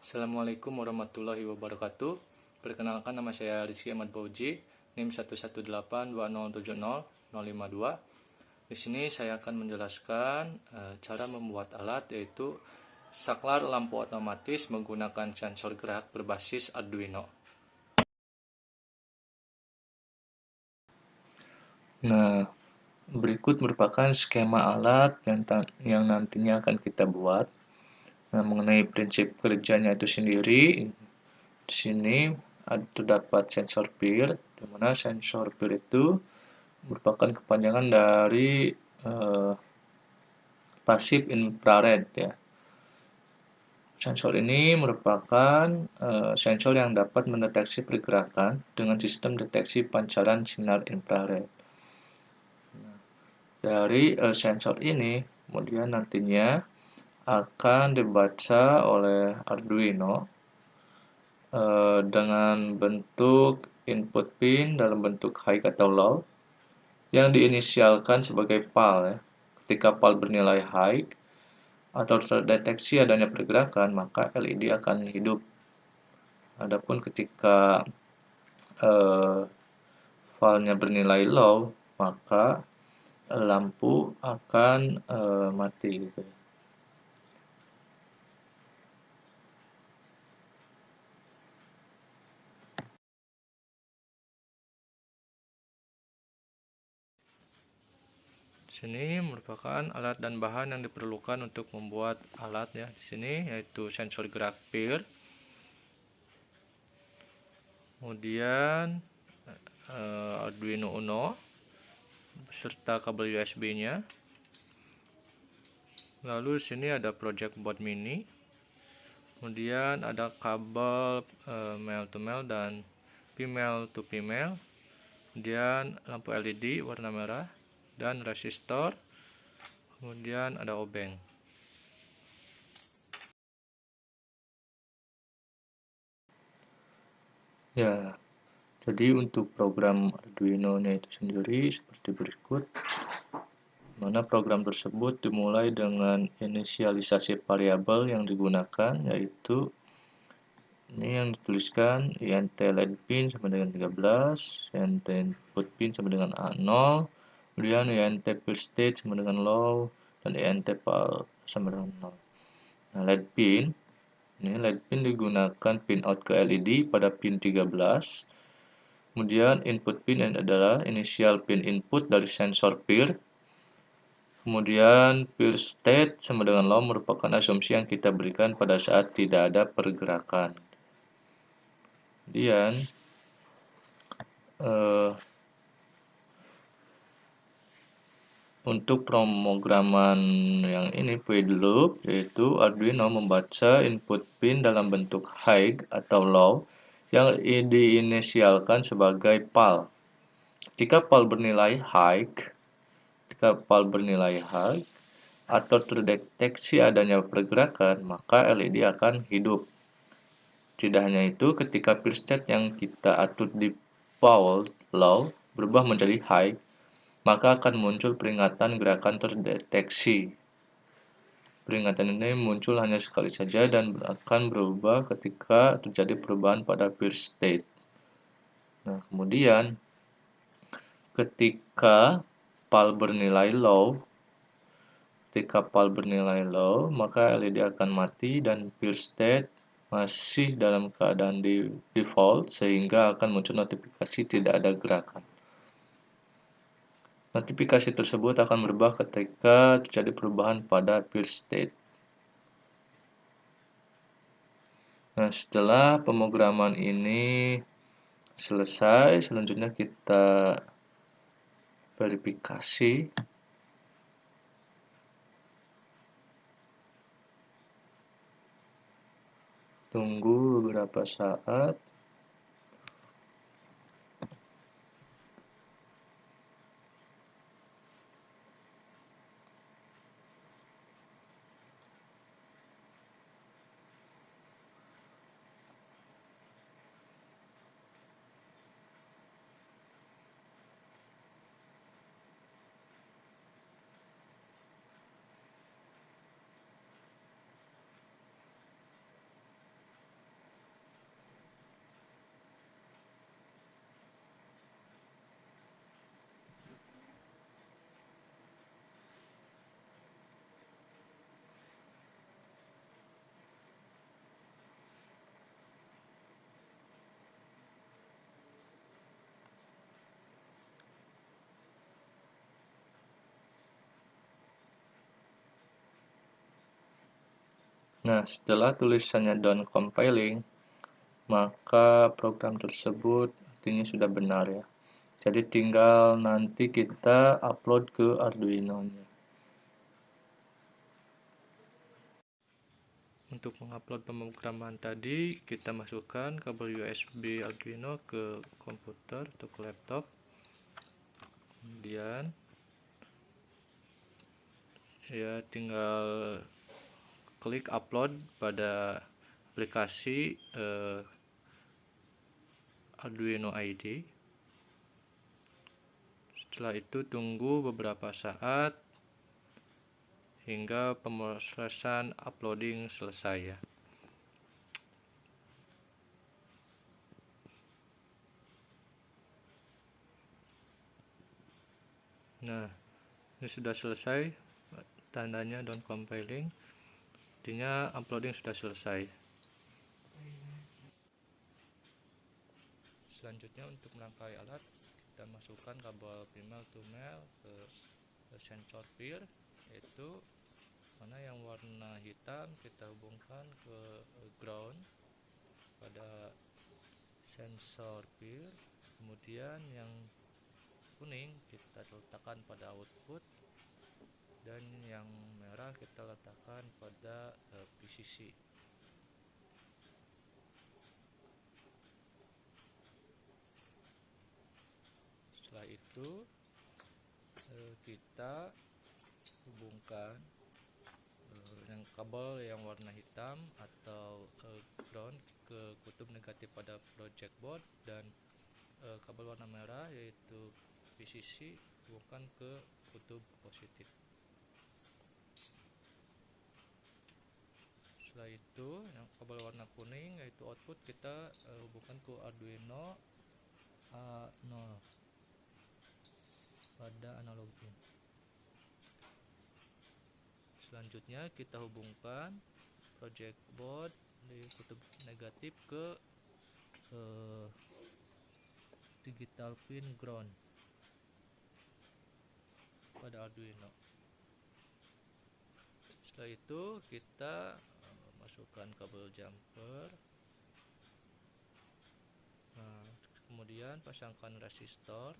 Assalamualaikum warahmatullahi wabarakatuh. Perkenalkan, nama saya Rizky Ahmad Bauji, NIM 11820700052. Di sini saya akan menjelaskan cara membuat alat, yaitu saklar lampu otomatis menggunakan sensor gerak berbasis Arduino. Nah, berikut merupakan skema alat yang nantinya akan kita buat. Nah, mengenai prinsip kerjanya itu sendiri, di sini terdapat sensor PIR, di mana sensor PIR itu merupakan kepanjangan dari pasif infrared ya. Sensor ini merupakan sensor yang dapat mendeteksi pergerakan dengan sistem deteksi pancaran sinar infrared. Dari sensor ini kemudian nantinya akan dibaca oleh Arduino dengan bentuk input pin dalam bentuk high atau low yang diinisialkan sebagai PAL ya. Ketika PAL bernilai high atau terdeteksi adanya pergerakan, maka LED akan hidup. Adapun ketika PAL-nya bernilai low, maka lampu akan mati gitu ya. Sini merupakan alat dan bahan yang diperlukan untuk membuat alat ya. Di sini yaitu sensor gerak PIR, kemudian Arduino Uno beserta kabel USB-nya. Lalu di sini ada project board mini. Kemudian ada kabel male to male dan female to female. Kemudian lampu LED warna merah dan resistor. Kemudian ada obeng. Ya, jadi untuk program Arduino-nya itu sendiri seperti berikut. Mana program tersebut dimulai dengan inisialisasi variabel yang digunakan, yaitu ini yang dituliskan INT LED pin sama dengan 13, INT input pin sama dengan A0, kemudian INT fill state sama dengan low, dan INT PAL sama dengan 0. Nah, LED pin, ini LED pin digunakan pin out ke LED pada pin 13. Kemudian input pin adalah inisial pin input dari sensor PIR. Kemudian fill state sama dengan low merupakan asumsi yang kita berikan pada saat tidak ada pergerakan. Kemudian untuk pemrograman yang ini void loop, yaitu Arduino membaca input pin dalam bentuk high atau low yang diinisialkan sebagai PAL. Ketika PAL bernilai high atau terdeteksi adanya pergerakan, maka LED akan hidup. Tidak hanya itu, ketika fill state yang kita atur di PAL low berubah menjadi high, maka akan muncul peringatan gerakan terdeteksi. Peringatan ini muncul hanya sekali saja dan akan berubah ketika terjadi perubahan pada fill state. Nah, kemudian ketika PAL bernilai low, maka LED akan mati dan fill state masih dalam keadaan default sehingga akan muncul notifikasi tidak ada gerakan. Notifikasi tersebut akan berubah ketika terjadi perubahan pada fill state. Nah, setelah pemrograman ini selesai, selanjutnya kita verifikasi. Tunggu beberapa saat. Nah, setelah tulisannya done compiling, maka program tersebut artinya sudah benar ya. Jadi tinggal nanti kita upload ke Arduino-nya. Untuk mengupload pemrograman tadi, kita masukkan kabel USB Arduino ke komputer atau ke laptop. Kemudian ya tinggal klik upload pada aplikasi Arduino ID. Setelah itu tunggu beberapa saat hingga pemrosesan uploading selesai ya. Nah, ini sudah selesai, tandanya done compiling, artinya uploading sudah selesai. Selanjutnya untuk merangkai alat, kita masukkan kabel female to male ke sensor peer, yaitu mana yang warna hitam kita hubungkan ke ground pada sensor peer, kemudian yang kuning kita letakkan pada output, dan yang merah kita letakkan pada PCC. Setelah itu kita hubungkan yang kabel yang warna hitam atau ground ke kutub negatif pada project board, dan kabel warna merah yaitu PCC hubungkan ke kutub positif. Setelah itu yang kabel warna kuning yaitu output kita hubungkan ke Arduino A0 pada analog pin. Selanjutnya kita hubungkan project board di kutub negatif ke digital pin ground pada Arduino. Setelah itu kita masukkan kabel jumper. Nah, kemudian pasangkan resistor.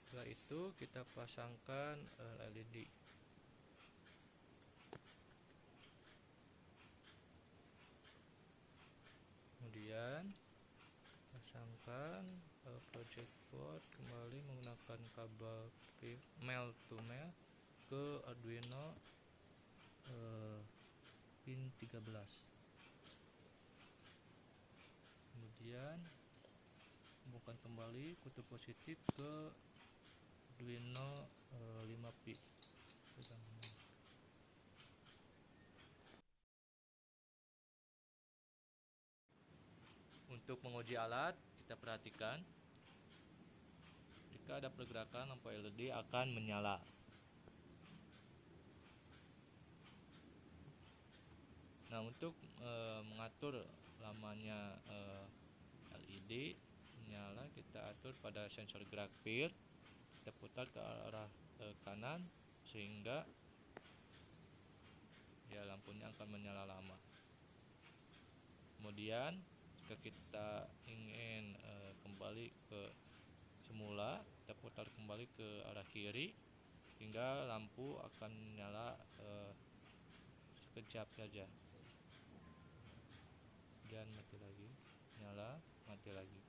Setelah itu kita pasangkan LED. Kemudian pasangkan project board kembali menggunakan kabel male to male ke Arduino pin 13. Kemudian hubungkan kembali kutub positif ke Arduino 5P. Untuk menguji alat, kita perhatikan jika ada pergerakan lampu LED akan menyala. Nah, untuk mengatur lamanya LED menyala, kita atur pada sensor gerak peer, kita putar ke arah kanan sehingga ya lampunya akan menyala lama. Kemudian jika kita ingin kembali ke semula, kita putar kembali ke arah kiri hingga lampu akan menyala sekejap saja, dan mati lagi, nyala, mati lagi.